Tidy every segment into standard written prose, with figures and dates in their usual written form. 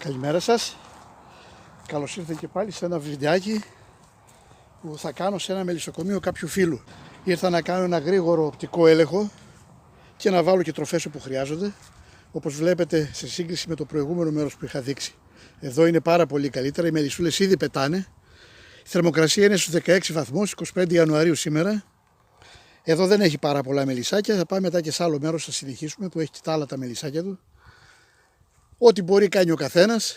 Καλημέρα σας. Καλώς ήρθατε και πάλι σε ένα βιντεάκι που θα κάνω σε ένα μελισσοκομείο κάποιου φίλου. Ήρθα να κάνω ένα γρήγορο οπτικό έλεγχο και να βάλω και τροφές όπου χρειάζονται. Όπως βλέπετε, σε σύγκριση με το προηγούμενο μέρος που είχα δείξει, εδώ είναι πάρα πολύ καλύτερα. Οι μελισσούλες ήδη πετάνε. Η θερμοκρασία είναι στους 16 βαθμούς, 25 Ιανουαρίου σήμερα. Εδώ δεν έχει πάρα πολλά μελισσάκια. Θα πάμε μετά και σε άλλο μέρος, θα συνεχίσουμε, που έχει και τα άλλα τα μελισσάκια του. Ό,τι μπορεί κάνει ο καθένας.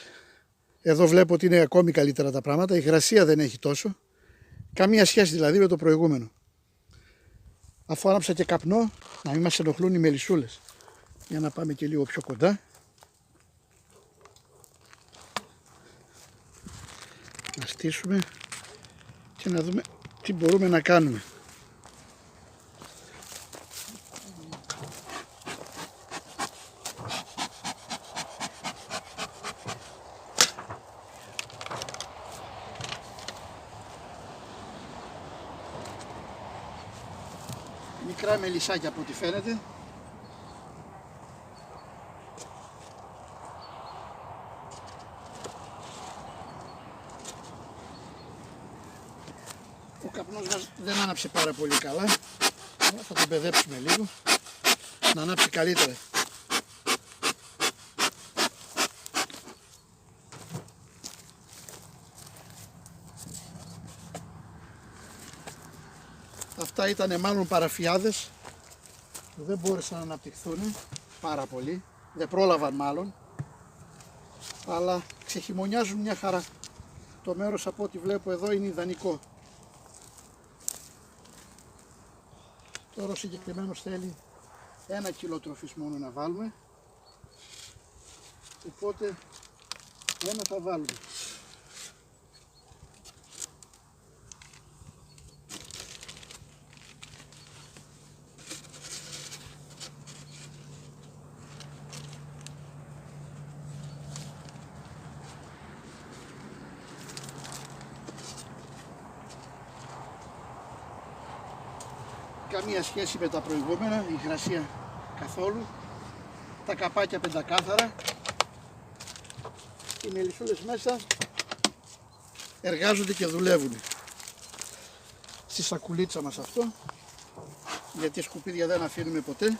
Εδώ βλέπω ότι είναι ακόμη καλύτερα τα πράγματα. Η υγρασία δεν έχει τόσο. Καμία σχέση δηλαδή με το προηγούμενο. Αφού άναψα και καπνό, να μην μας ενοχλούν οι μελισσούλες. Για να πάμε και λίγο πιο κοντά. Να στήσουμε και να δούμε τι μπορούμε να κάνουμε. Μικρά μελισσάκια από ό,τι φαίνεται. Ο καπνός μας δεν άναψε πάρα πολύ καλά. Θα τον παιδέψουμε λίγο να ανάψει καλύτερα. Αυτά ήταν μάλλον παραφιάδες που δεν μπόρεσαν να αναπτυχθούν πάρα πολύ, δεν πρόλαβαν μάλλον, αλλά ξεχειμωνιάζουν μια χαρά. Το μέρος από ό,τι βλέπω εδώ είναι ιδανικό. Τώρα ο συγκεκριμένος θέλει 1 κιλό τροφής μόνο να βάλουμε, οπότε ένα θα βάλουμε. Καμία σχέση με τα προηγούμενα, η υγρασία καθόλου, τα καπάκια πεντακάθαρα, οι μελισσούλες μέσα εργάζονται και δουλεύουν. Στη σακουλίτσα μας αυτό, γιατί σκουπίδια δεν αφήνουμε ποτέ.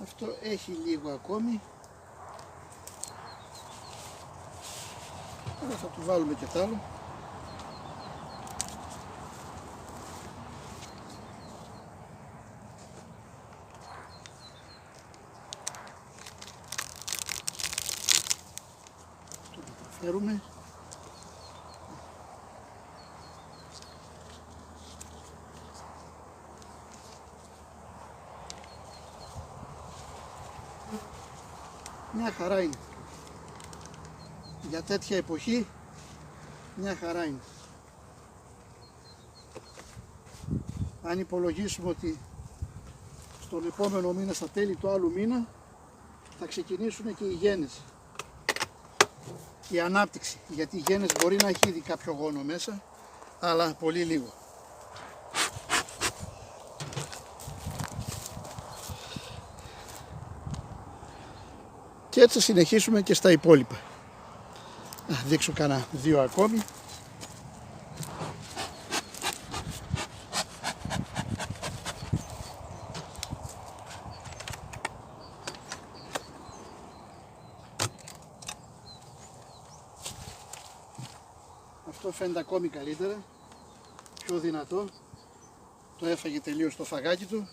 Αυτό έχει λίγο ακόμη, αλλά θα του βάλουμε και τ' άλλο. Το μεταφέρουμε. Μια χαρά είναι. Για τέτοια εποχή μια χαρά είναι. Αν υπολογίσουμε ότι στον επόμενο μήνα, στα τέλη του άλλου μήνα, θα ξεκινήσουν και οι γένες. Η ανάπτυξη. Γιατί οι γένες μπορεί να έχει ήδη κάποιο γόνο μέσα, αλλά πολύ λίγο. Και έτσι θα συνεχίσουμε και στα υπόλοιπα. Να δείξω κάνα 2 ακόμη. Αυτό φαίνεται ακόμη καλύτερα, πιο δυνατό. Το έφαγε τελείως το φαγάκι του.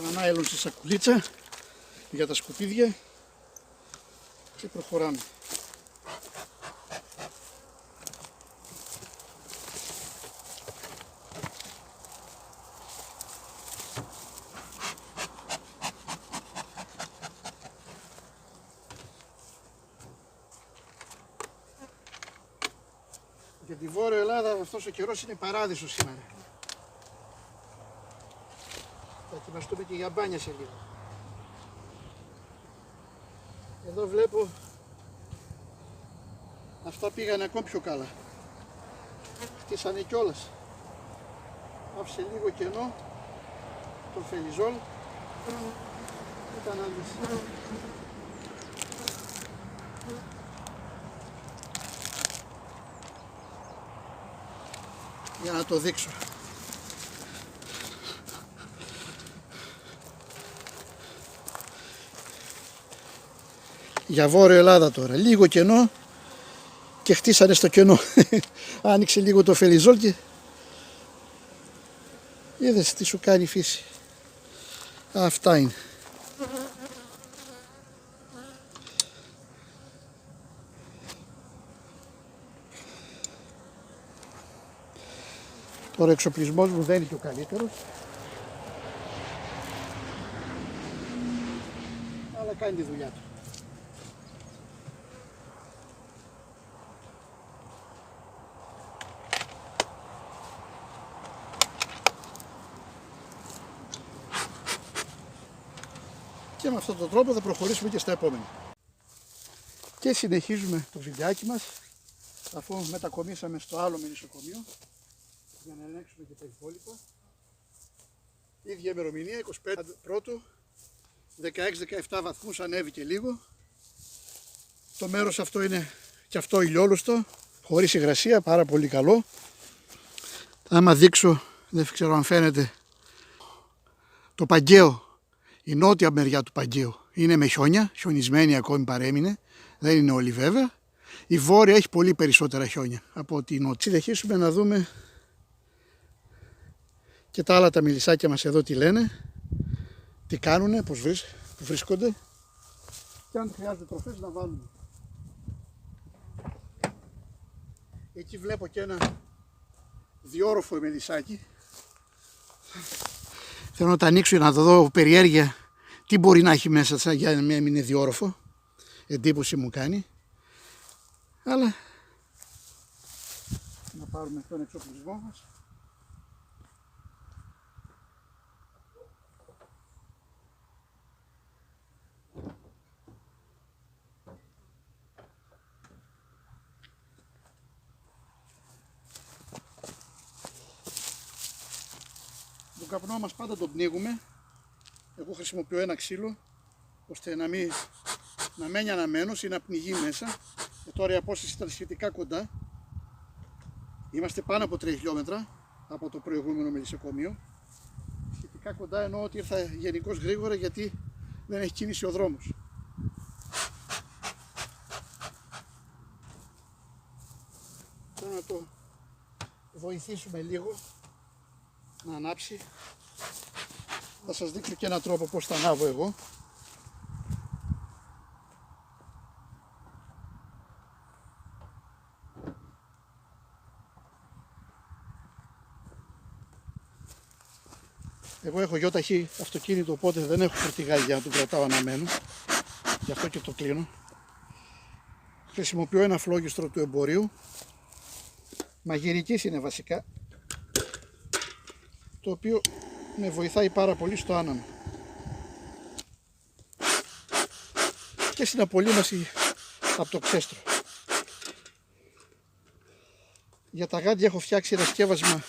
ένα άιλον στη σακουλίτσα για τα σκουπίδια και προχωράμε. Για τη Βόρεια Ελλάδα αυτός ο καιρός είναι παράδεισο σήμερα. Θα ετοιμαστούμε και για μπάνια σε λίγο. Εδώ βλέπω αυτά πήγανε ακόμη πιο καλά. Χτίσανε κιόλας. Άφησε λίγο κενό το φελιζόλ. Ήταν άδειες. Για να το δείξω. Για Βόρεια Ελλάδα τώρα. Λίγο κενό και χτίσανε στο κενό. Άνοιξε λίγο το φελιζόλ και είδες τι σου κάνει η φύση. Αυτά είναι. Τώρα ο εξοπλισμός μου δεν είναι και ο καλύτερος, αλλά κάνει τη δουλειά του. Και με αυτόν τον τρόπο θα προχωρήσουμε και στα επόμενα. Και συνεχίζουμε το βιντεάκι μας, αφού μετακομίσαμε στο άλλο μελισσοκομείο, για να ελέγξουμε και τα υπόλοιπα. Ίδια ημερομηνία, 25 Πρώτου, 16-17 βαθμούς, ανέβηκε λίγο. Το μέρος αυτό είναι και αυτό ηλιόλουστο, χωρίς υγρασία, πάρα πολύ καλό. Άμα δείξω, δεν ξέρω αν φαίνεται, το Παγκαίο, η νότια μεριά του Παγκαίου είναι με χιόνια, χιονισμένη ακόμη παρέμεινε, δεν είναι όλη βέβαια. Η βόρεια έχει πολύ περισσότερα χιόνια από τη νότια. Συνεχίσουμε να δούμε και τα άλλα τα μελισσάκια μας εδώ τι λένε, τι κάνουνε, πώς βρίσκονται και αν χρειάζεται τροφές να βάλουμε. Εκεί βλέπω και ένα διόροφο μελισσάκι. Θέλω να τα ανοίξω για να το δω περιέργεια τι μπορεί να έχει μέσα για να μην είναι διόροφο. Εντύπωση μου κάνει. Αλλά να πάρουμε τον εξοπλισμό μας. Το καπνό μας πάντα τον πνίγουμε. Εγώ χρησιμοποιώ ένα ξύλο ώστε να μένει αναμένος ή να πνιγεί μέσα. Και τώρα η απόσταση ήταν σχετικά κοντά. Είμαστε πάνω από 3 χιλιόμετρα από το προηγούμενο μελισσοκομείο. Σχετικά κοντά εννοώ ότι ήρθα γενικώς γρήγορα γιατί δεν έχει κίνηση ο δρόμος. Τώρα να το βοηθήσουμε λίγο να ανάψει. Θα σας δείξω και έναν τρόπο πώς θα ανάβω εγώ. Εγώ έχω γιοταχή αυτοκίνητο, οπότε δεν έχω φορτηγάκι για να το κρατάω αναμένο. Γι' αυτό και το κλείνω. Χρησιμοποιώ ένα φλόγιστρο του εμπορίου. Μαγειρικής είναι βασικά. Το οποίο με βοηθάει πάρα πολύ στο άναμα. Και στην απολύμαση από το ξέστρο. Για τα γάντια έχω φτιάξει ένα σκεύασμα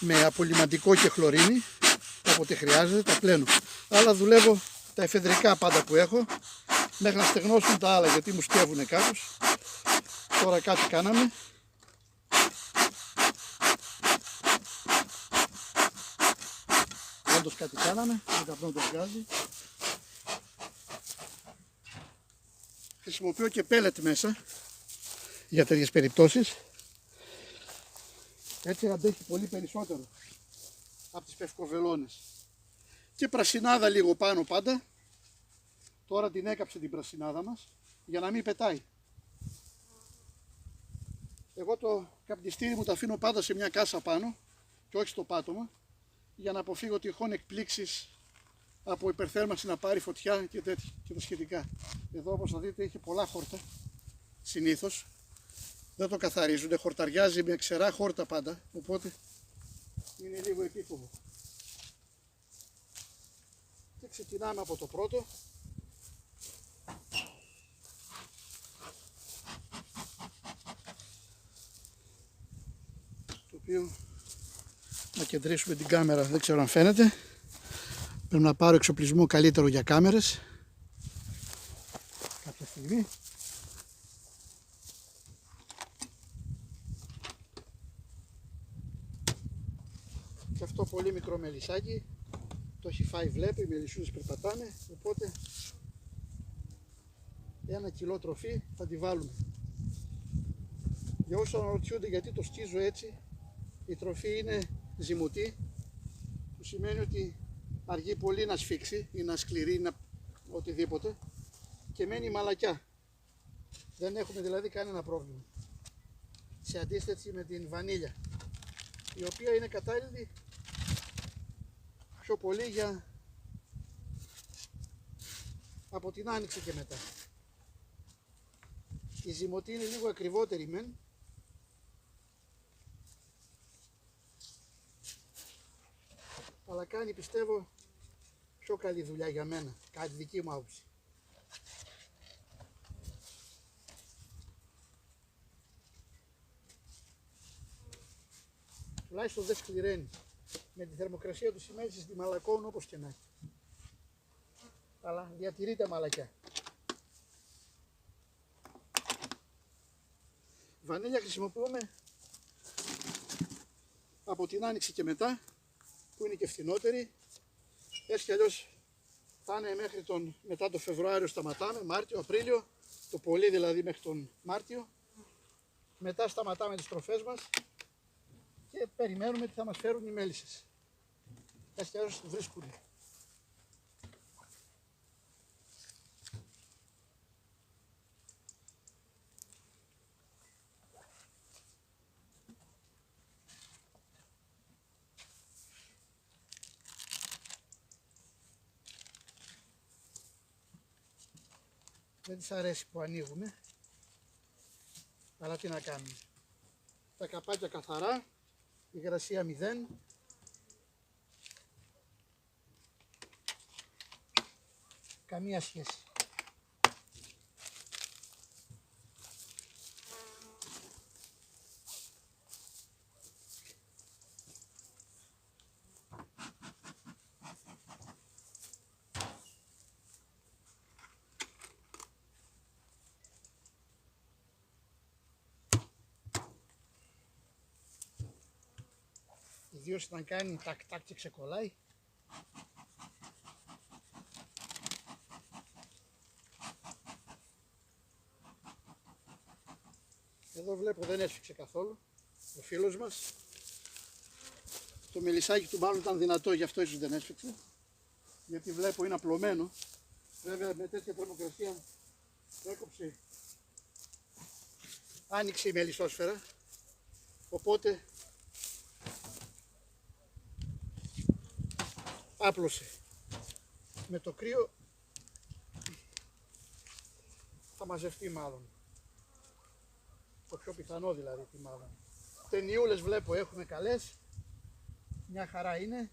με απολυμαντικό και χλωρίνη. Όποτε χρειάζεται τα πλένω. Αλλά δουλεύω τα εφεδρικά πάντα που έχω μέχρι να στεγνώσουν τα άλλα γιατί μου σκεύουνε κάπως. Τώρα κάτι κάναμε. Όντως κάτι κάναμε. Το καπνό το βγάζει. Χρησιμοποιώ και πέλετ μέσα για τέτοιες περιπτώσεις. Έτσι αντέχει πολύ περισσότερο από τις πευκοβελώνες. Και πρασινάδα λίγο πάνω πάντα. Τώρα την έκαψε την πρασινάδα μας για να μην πετάει. Εγώ το καπνιστήρι μου το αφήνω πάντα σε μια κάσα πάνω και όχι στο πάτωμα, για να αποφύγω τυχόν εκπλήξεις από υπερθέρμανση να πάρει φωτιά και τέτοια και τα σχετικά. Εδώ όπως θα δείτε έχει πολλά χόρτα, συνήθως δεν το καθαρίζονται, χορταριάζει με ξερά χόρτα πάντα, οπότε είναι λίγο επίφοβο. Και ξεκινάμε από το πρώτο. Το οποίο να κεντρήσουμε την κάμερα, δεν ξέρω αν φαίνεται. Πρέπει να πάρω εξοπλισμό καλύτερο για κάμερες κάποια στιγμή. Και αυτό πολύ μικρό μελισσάκι, το έχει φάει, βλέπει, οι μελισσούδες περπατάνε, οπότε 1 κιλό τροφή θα τη βάλουμε. Για όσοι αναρωτιούνται γιατί το σκίζω έτσι, η τροφή είναι ζυμωτή, που σημαίνει ότι αργεί πολύ να σφίξει ή να σκληρεί, να οτιδήποτε, και μένει μαλακιά. Δεν έχουμε δηλαδή κανένα πρόβλημα. Σε αντίθεση με την βανίλια, η οποία είναι κατάλληλη πιο πολύ για από την άνοιξη και μετά. Η ζυμωτή είναι λίγο ακριβότερη μεν, αλλά κάνει, πιστεύω, πιο καλή δουλειά για μένα, κάτι δική μου άποψη. Τουλάχιστον δεν σκληραίνει. Με τη θερμοκρασία του σημαίνει τη μαλακώνουν όπως και να έχει. Αλλά διατηρείται μαλακιά. Βανίλια χρησιμοποιούμε από την άνοιξη και μετά, που είναι και φθηνότερη. Έτσι κι αλλιώς θα είναι μέχρι μετά το Φεβρουάριο σταματάμε, Μάρτιο, Απρίλιο, το πολύ δηλαδή μέχρι τον Μάρτιο. Μετά σταματάμε τις τροφές μας και περιμένουμε τι θα μας φέρουν οι μέλισσες. Έτσι κι αλλιώς βρίσκουν. Δεν της αρέσει που ανοίγουμε, αλλά τι να κάνουμε. Τα καπάκια καθαρά, υγρασία 0. Καμία σχέση. Ιδίως όταν κάνει τακ-τακ και ξεκολλάει. Εδώ βλέπω δεν έσφιξε καθόλου ο φίλος μας. Το μελισσάκι του μάλλον ήταν δυνατό, γι' αυτό ίσως δεν έσφιξε. Γιατί βλέπω είναι απλωμένο. Βέβαια με τέτοια θερμοκρασία έκοψε, άνοιξε η μελισσόσφαιρα. Οπότε άπλωσε. Με το κρύο θα μαζευτεί μάλλον. Το πιο πιθανό δηλαδή τι μάλλον. Ταινιούλες βλέπω έχουμε καλές. Μια χαρά είναι.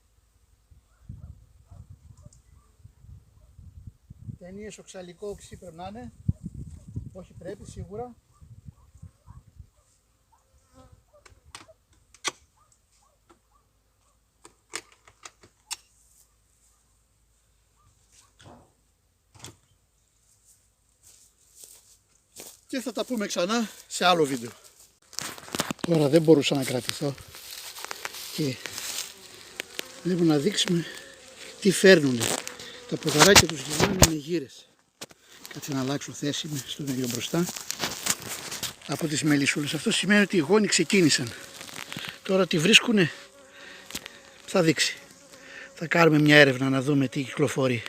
Ταινίες οξαλικό οξύ πρέπει να είναι. Όχι πρέπει σίγουρα. Και θα τα πούμε ξανά σε άλλο βίντεο. Τώρα δεν μπορούσα να κρατηθώ και βλέπω να δείξουμε τι φέρνουν. Τα ποδαράκια τους γυρνάνε με γύρες. Κάτσε να αλλάξω θέση στον ίδιο μπροστά από τις μελισσούλες. Αυτό σημαίνει ότι οι γόνοι ξεκίνησαν. Τώρα τι βρίσκουνε θα δείξει. Θα κάνουμε μια έρευνα να δούμε τι κυκλοφορεί.